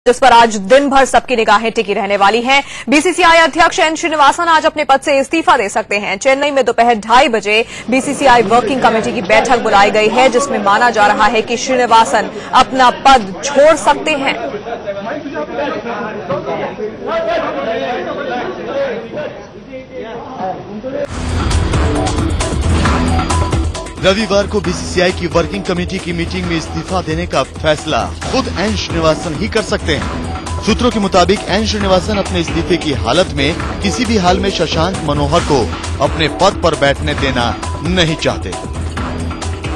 जिस पर आज दिन भर सबकी निगाहें टिकी रहने वाली हैं। बीसीसीआई अध्यक्ष एन श्रीनिवासन आज अपने पद से इस्तीफा दे सकते हैं। चेन्नई में दोपहर 2:30 बजे बीसीसीआई वर्किंग कमेटी की बैठक बुलाई गई है, जिसमें माना जा रहा है कि श्रीनिवासन अपना पद छोड़ सकते हैं। रविवार को बीसीसीआई की वर्किंग कमेटी की मीटिंग में इस्तीफा देने का फैसला खुद एन श्रीनिवासन ही कर सकते हैं। सूत्रों के मुताबिक एन श्रीनिवासन अपने इस्तीफे की हालत में किसी भी हाल में शशांक मनोहर को अपने पद पर बैठने देना नहीं चाहते।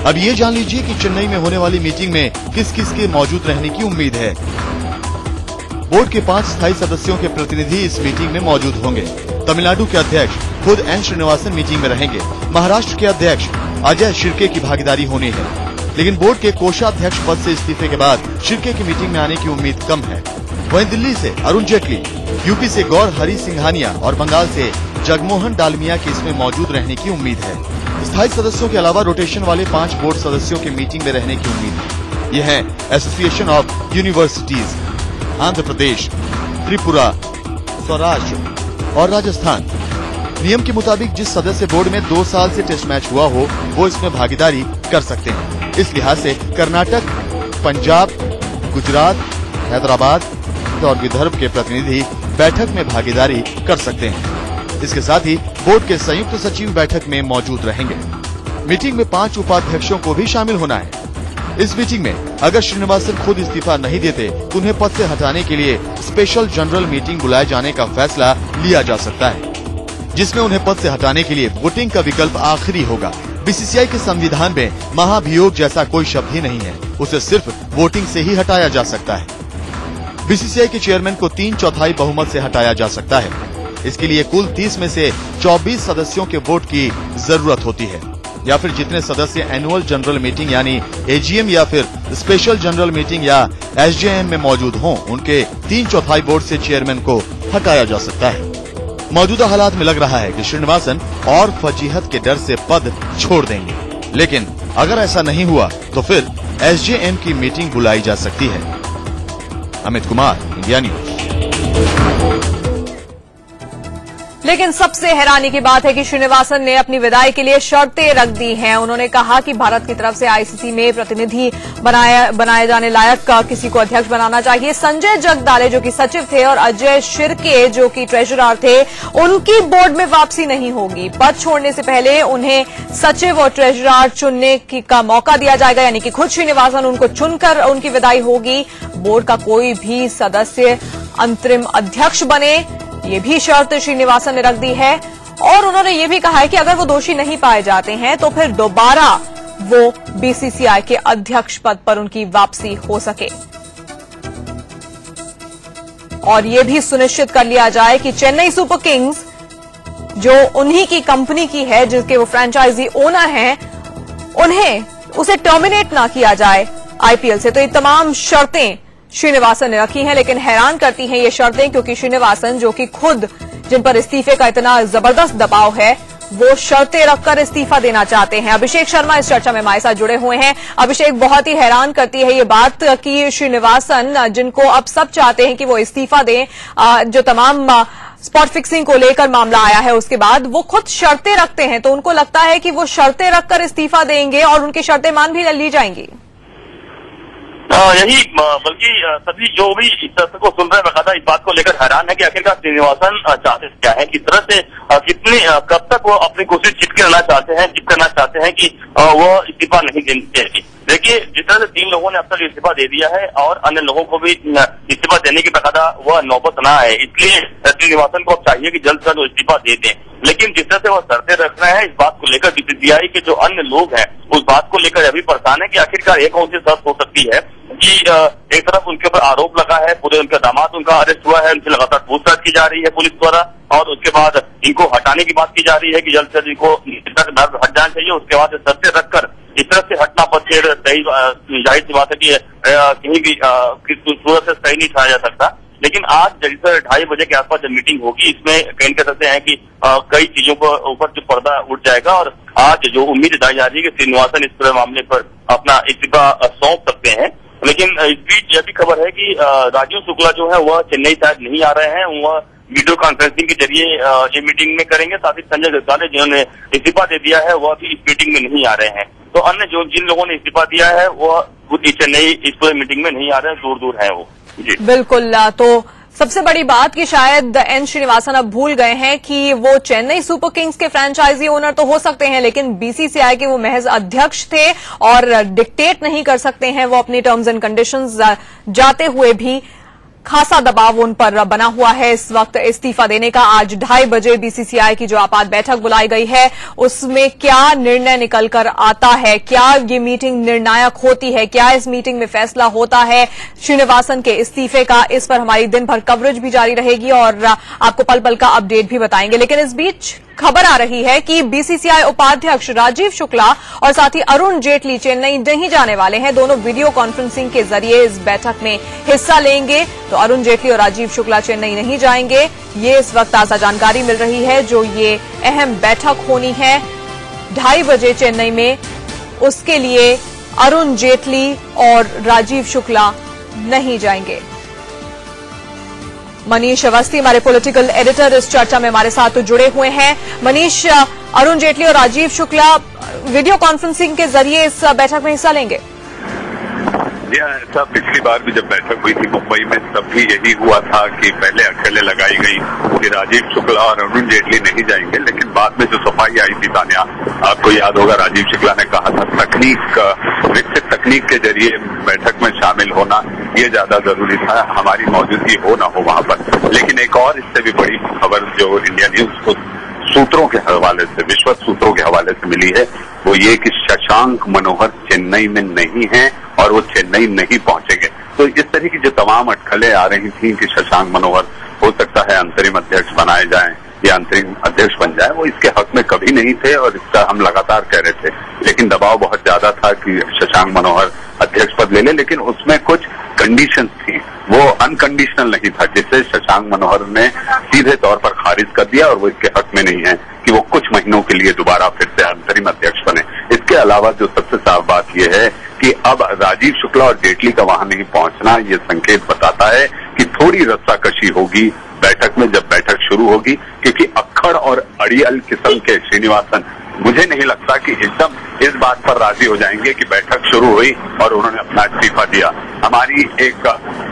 अब ये जान लीजिए कि चेन्नई में होने वाली मीटिंग में किस किस के मौजूद रहने की उम्मीद है। बोर्ड के 5 स्थायी सदस्यों के प्रतिनिधि इस मीटिंग में मौजूद होंगे। तमिलनाडु के अध्यक्ष खुद एन श्रीनिवासन मीटिंग में रहेंगे। महाराष्ट्र के अध्यक्ष अजय शिर्के की भागीदारी होनी है, लेकिन बोर्ड के कोषाध्यक्ष पद से इस्तीफे के बाद शिर्के की मीटिंग में आने की उम्मीद कम है। वहीं दिल्ली से अरुण जेटली, यूपी से गौर हरि सिंघानिया और बंगाल से जगमोहन डालमिया की इसमें मौजूद रहने की उम्मीद है। स्थायी सदस्यों के अलावा रोटेशन वाले 5 बोर्ड सदस्यों के मीटिंग में रहने की उम्मीद है। ये है association of universities, Andhra Pradesh, Tripura, स्वराज्य और राजस्थान। नियम के मुताबिक जिस सदस्य बोर्ड में 2 साल से टेस्ट मैच हुआ हो वो इसमें भागीदारी कर सकते हैं। इस लिहाज से कर्नाटक, पंजाब, गुजरात, हैदराबाद और विदर्भ के प्रतिनिधि बैठक में भागीदारी कर सकते हैं। इसके साथ ही बोर्ड के संयुक्त सचिव बैठक में मौजूद रहेंगे। मीटिंग में 5 उपाध्यक्षों को भी शामिल होना है। इस मीटिंग में अगर श्रीनिवासन खुद इस्तीफा नहीं देते तो उन्हें पद से हटाने के लिए स्पेशल जनरल मीटिंग बुलाए जाने का फैसला लिया जा सकता है, जिसमें उन्हें पद से हटाने के लिए वोटिंग का विकल्प आखिरी होगा। बीसीसीआई के संविधान में महाभियोग जैसा कोई शब्द ही नहीं है, उसे सिर्फ वोटिंग से ही हटाया जा सकता है। बीसीसीआई के चेयरमैन को 3/4 बहुमत से हटाया जा सकता है। इसके लिए कुल 30 में से 24 सदस्यों के वोट की जरूरत होती है, या फिर जितने सदस्य एनुअल जनरल मीटिंग यानी एजीएम या फिर स्पेशल जनरल मीटिंग या एसजेएम में मौजूद हों, उनके 3/4 वोट से चेयरमैन को हटाया जा सकता है। मौजूदा हालात में लग रहा है कि श्रीनिवासन और फजीहत के डर से पद छोड़ देंगे, लेकिन अगर ऐसा नहीं हुआ तो फिर एसजेएम की मीटिंग बुलाई जा सकती है। Amit Kumar, India news. लेकिन सबसे हैरानी की बात है कि श्रीनिवासन ने अपनी विदाई के लिए शर्तें रख दी हैं। उन्होंने कहा कि भारत की तरफ से आईसीसी में प्रतिनिधि बनाए जाने लायक का किसी को अध्यक्ष बनाना चाहिए। संजय जगदाले जो कि सचिव थे और अजय शिर्के जो कि ट्रेजरर थे, उनकी बोर्ड में वापसी नहीं होगी। पद छोड़ने से पहले उन्हें सचिव और ट्रेजरर चुनने का मौका दिया जाएगा, यानी कि खुद श्रीनिवासन उनको चुनकर उनकी विदाई होगी। बोर्ड का कोई भी सदस्य अंतरिम अध्यक्ष बने, ये भी शर्त श्रीनिवासन ने रख दी है। और उन्होंने ये भी कहा है कि अगर वो दोषी नहीं पाए जाते हैं तो फिर दोबारा वो बीसीसीआई के अध्यक्ष पद पर उनकी वापसी हो सके, और ये भी सुनिश्चित कर लिया जाए कि चेन्नई सुपर किंग्स जो उन्हीं की कंपनी की है, जिसके वो फ्रेंचाइजी ओनर हैं, उसे टर्मिनेट ना किया जाए आईपीएल से। तो ये तमाम शर्तें श्रीनिवासन ने रखी हैं, लेकिन हैरान करती हैं ये शर्तें, क्योंकि श्रीनिवासन जो कि खुद जिन पर इस्तीफे का इतना जबरदस्त दबाव है, वो शर्तें रखकर इस्तीफा देना चाहते हैं। अभिषेक शर्मा इस चर्चा में हमारे साथ जुड़े हुए हैं। अभिषेक, बहुत ही हैरान करती है ये बात कि श्रीनिवासन, जिनको अब सब चाहते हैं कि वो इस्तीफा दें, जो तमाम स्पॉट फिक्सिंग को लेकर मामला आया है उसके बाद, वो खुद शर्तें रखते हैं। तो उनको लगता है कि वो शर्तें रखकर इस्तीफा देंगे और उनकी शर्तें मान भी ली जाएंगी। यही बल्कि सभी जो भी इस तरह को सुन रहे हैं बकायदा इस बात को लेकर हैरान है कि आखिरकार श्रीनिवासन चाहते क्या है, किस तरह से कितनी कब तक वो अपनी कोशिश जिद करना चाहते हैं कि वो इस्तीफा नहीं देंगे। देखिए, जिस तरह से 3 लोगों ने अब तक इस्तीफा दे दिया है और अन्य लोगों को भी इस्तीफा देने की बकायदा वह नौबत ना है, इसलिए श्रीनिवासन को अब चाहिए कि जल्द से जल्द इस्तीफा दे दें। लेकिन जिस तरह से वो शर्तें रख रहे हैं, इस बात को लेकर बीसीसीआई के जो अन्य लोग हैं उस बात को लेकर अभी परेशान है कि आखिरकार एक कौन सी शर्त हो सकती है कि एक तरफ उनके ऊपर आरोप लगा है, पूरे उनका दामाद उनका अरेस्ट हुआ है, उनसे लगातार पूछताछ की जा रही है पुलिस द्वारा, और उसके बाद इनको हटाने की बात की जा रही है कि जल्द से जल्द इनको हट जाना चाहिए। उसके बाद शर्तें रखकर इस तरह से हटना पद फिर सही, जाहिर सी बात है कि कहीं भी किस सूरत से सही नहीं ठहराया जा सकता। लेकिन आज जैसे 2:30 बजे के आसपास जब मीटिंग होगी, इसमें कह सकते हैं कि कई चीजों को ऊपर जो पर्दा उठ जाएगा, और आज जो उम्मीद जताई जा रही है कि श्रीनिवासन इस पूरे मामले पर अपना इस्तीफा सौंप सकते हैं, लेकिन इस बीच यह भी खबर है कि राजीव शुक्ला जो है वह चेन्नई शायद नहीं आ रहे हैं, वह वीडियो कॉन्फ्रेंसिंग के जरिए ये मीटिंग में करेंगे। साथ ही संजय गरसाले जिन्होंने इस्तीफा दे दिया है वह भी इस मीटिंग में नहीं आ रहे हैं। तो अन्य जिन लोगों ने इस्तीफा दिया है वह चेन्नई इस पूरे मीटिंग में नहीं आ रहे हैं, दूर दूर है वो। जी बिल्कुल। तो सबसे बड़ी बात कि शायद एन श्रीनिवासन अब भूल गए हैं कि वो चेन्नई सुपर किंग्स के फ्रेंचाइजी ओनर तो हो सकते हैं, लेकिन बीसीसीआई के वो महज अध्यक्ष थे और डिक्टेट नहीं कर सकते हैं। वो अपनी टर्म्स एंड कंडीशंस जाते हुए भी खासा दबाव उन पर बना हुआ है इस वक्त इस्तीफा देने का। आज 2:30 बजे बीसीसीआई की जो आपात बैठक बुलाई गई है उसमें क्या निर्णय निकलकर आता है, क्या ये मीटिंग निर्णायक होती है, क्या इस मीटिंग में फैसला होता है श्रीनिवासन के इस्तीफे का, इस पर हमारी दिन भर कवरेज भी जारी रहेगी और आपको पल पल का अपडेट भी बताएंगे। लेकिन इस बीच खबर आ रही है कि बीसीसीआई उपाध्यक्ष राजीव शुक्ला और साथ ही अरुण जेटली चेन्नई नहीं जाने वाले हैं। दोनों वीडियो कॉन्फ्रेंसिंग के जरिए इस बैठक में हिस्सा लेंगे। तो अरुण जेटली और राजीव शुक्ला चेन्नई नहीं जाएंगे, ये इस वक्त ताजा जानकारी मिल रही है। जो ये अहम बैठक होनी है 2:30 बजे चेन्नई में, उसके लिए अरुण जेटली और राजीव शुक्ला नहीं जाएंगे। मनीष अवस्थी हमारे पॉलिटिकल एडिटर इस चर्चा में हमारे साथ जुड़े हुए हैं। मनीष, अरुण जेटली और राजीव शुक्ला वीडियो कॉन्फ्रेंसिंग के जरिए इस बैठक में हिस्सा लेंगे। जी हाँ, ऐसा पिछली बार भी जब बैठक हुई थी मुंबई में तब भी यही हुआ था कि पहले अकेले लगाई गई कि राजीव शुक्ला और अरुण जेटली नहीं जाएंगे, लेकिन बाद में जो सफाई आई थी तान्या, आपको याद होगा राजीव शुक्ला ने कहा था विकसित तकनीक के जरिए बैठक में शामिल होना ये ज्यादा जरूरी था, हमारी मौजूदगी हो ना हो वहां पर। लेकिन एक और इससे भी बड़ी खबर जो इंडिया न्यूज को सूत्रों के हवाले से, विश्वस्त सूत्रों के हवाले से मिली है वो ये कि शशांक मनोहर चेन्नई में नहीं है और वो चेन्नई नहीं पहुंचेंगे। तो इस तरह की जो तमाम अटकलें आ रही थी कि शशांक मनोहर हो सकता है अंतरिम अध्यक्ष बनाए जाएं या अंतरिम अध्यक्ष बन जाए, वो इसके हक में कभी नहीं थे और इसका हम लगातार कह रहे थे। लेकिन दबाव बहुत ज्यादा था कि शशांक मनोहर अध्यक्ष पद ले लें, लेकिन उसमें कुछ कंडीशंस थी, वो अनकंडीशनल नहीं था, जिसे शशांक मनोहर ने सीधे तौर पर खारिज कर दिया और वो इसके हक में नहीं है कि वो कुछ महीनों के लिए दोबारा फिर से अंतरिम अध्यक्ष बने। इसके अलावा जो सबसे साफ बात यह है कि अब राजीव शुक्ला और जेटली का वहां नहीं पहुंचना ये संकेत बताता है कि थोड़ी रस्साकशी होगी बैठक में जब बैठक शुरू होगी, क्योंकि अक्खड़ और अड़ियल किस्म के श्रीनिवासन मुझे नहीं लगता कि एकदम इस बात पर राजी हो जाएंगे कि बैठक शुरू हुई और उन्होंने अपना इस्तीफा दिया। हमारी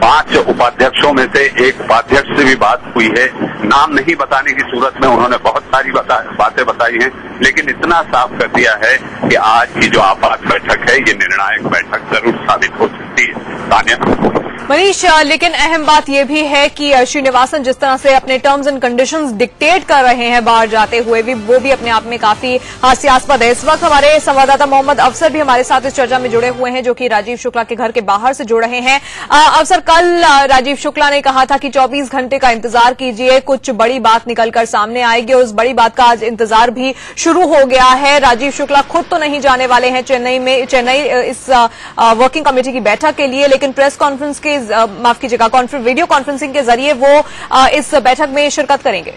5 उपाध्यक्षों में से एक उपाध्यक्ष से भी बात हुई है, नाम नहीं बताने की सूरत में उन्होंने बहुत सारी बातें बताई हैं, लेकिन इतना साफ कर दिया है कि आज की जो आपात बैठक है ये निर्णायक बैठक जरूर साबित हो सकती है। तान्या मनीष, लेकिन अहम बात यह भी है कि श्रीनिवासन जिस तरह से अपने टर्म्स एंड कंडीशंस डिक्टेट कर रहे हैं बाहर जाते हुए भी, वो भी अपने आप में काफी हास्यास्पद है। इस वक्त हमारे संवाददाता मोहम्मद अफसर भी हमारे साथ इस चर्चा में जुड़े हुए हैं, जो कि राजीव शुक्ला के घर के बाहर से जुड़ रहे हैं। अफसर, कल राजीव शुक्ला ने कहा था कि 24 घंटे का इंतजार कीजिए, कुछ बड़ी बात निकलकर सामने आएगी और उस बड़ी बात का आज इंतजार भी शुरू हो गया है। राजीव शुक्ला खुद तो नहीं जाने वाले हैं चेन्नई इस वर्किंग कमेटी की बैठक के लिए, लेकिन प्रेस कॉन्फ्रेंस के माफ कीजिएगा वीडियो कॉन्फ्रेंसिंग के जरिए वो इस बैठक में शिरकत करेंगे।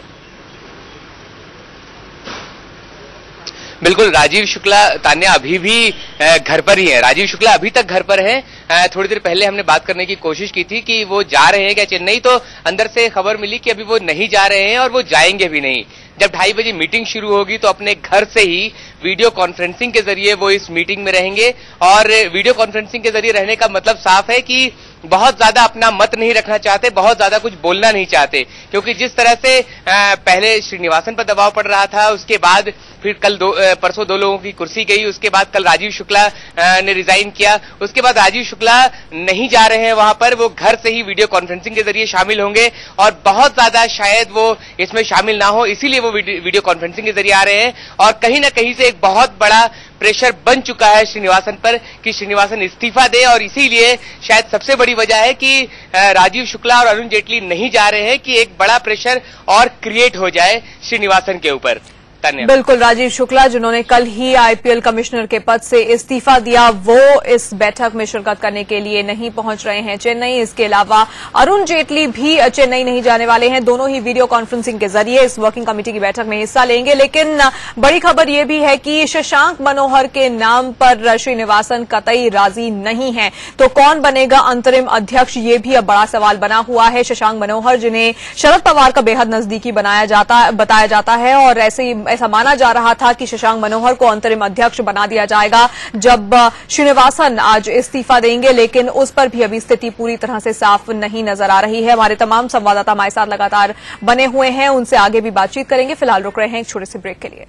बिल्कुल, राजीव शुक्ला तान्या अभी भी घर पर ही है। राजीव शुक्ला अभी तक घर पर है। थोड़ी देर पहले हमने बात करने की कोशिश की थी कि वो जा रहे हैं क्या चेन्नई, तो अंदर से खबर मिली कि अभी वो नहीं जा रहे हैं और वो जाएंगे भी नहीं। जब 2:30 बजे मीटिंग शुरू होगी तो अपने घर से ही वीडियो कॉन्फ्रेंसिंग के जरिए वो इस मीटिंग में रहेंगे। और वीडियो कॉन्फ्रेंसिंग के जरिए रहने का मतलब साफ है कि बहुत ज्यादा अपना मत नहीं रखना चाहते, बहुत ज्यादा कुछ बोलना नहीं चाहते, क्योंकि जिस तरह से पहले श्रीनिवासन पर दबाव पड़ रहा था, उसके बाद फिर परसों 2 लोगों की कुर्सी गई, उसके बाद कल राजीव शुक्ला ने रिजाइन किया, उसके बाद राजीव शुक्ला नहीं जा रहे हैं वहां पर, वो घर से ही वीडियो कॉन्फ्रेंसिंग के जरिए शामिल होंगे और बहुत ज्यादा शायद वो इसमें शामिल ना हो, इसीलिए वो वीडियो कॉन्फ्रेंसिंग के जरिए आ रहे हैं। और कहीं ना कहीं से एक बहुत बड़ा प्रेशर बन चुका है श्रीनिवासन पर कि श्रीनिवासन इस्तीफा दे, और इसीलिए शायद सबसे बड़ी वजह है कि राजीव शुक्ला और अरुण जेटली नहीं जा रहे हैं कि एक बड़ा प्रेशर और क्रिएट हो जाए श्रीनिवासन के ऊपर। तान्या। बिल्कुल, राजीव शुक्ला जिन्होंने कल ही आईपीएल कमिश्नर के पद से इस्तीफा दिया, वो इस बैठक में शिरकत करने के लिए नहीं पहुंच रहे हैं चेन्नई। इसके अलावा अरुण जेटली भी चेन्नई नहीं जाने वाले हैं। दोनों ही वीडियो कॉन्फ्रेंसिंग के जरिए इस वर्किंग कमेटी की बैठक में हिस्सा लेंगे। लेकिन बड़ी खबर यह भी है कि शशांक मनोहर के नाम पर श्रीनिवासन कतई राजी नहीं है। तो कौन बनेगा अंतरिम अध्यक्ष, ये भी अब बड़ा सवाल बना हुआ है। शशांक मनोहर जिन्हें शरद पवार का बेहद नजदीकी बताया जाता है और ऐसा माना जा रहा था कि शशांक मनोहर को अंतरिम अध्यक्ष बना दिया जाएगा जब श्रीनिवासन आज इस्तीफा देंगे। लेकिन उस पर भी अभी स्थिति पूरी तरह से साफ नहीं नजर आ रही है। हमारे तमाम संवाददाता हमारे साथ लगातार बने हुए हैं, उनसे आगे भी बातचीत करेंगे। फिलहाल रुक रहे हैं एक छोटे से ब्रेक के लिए।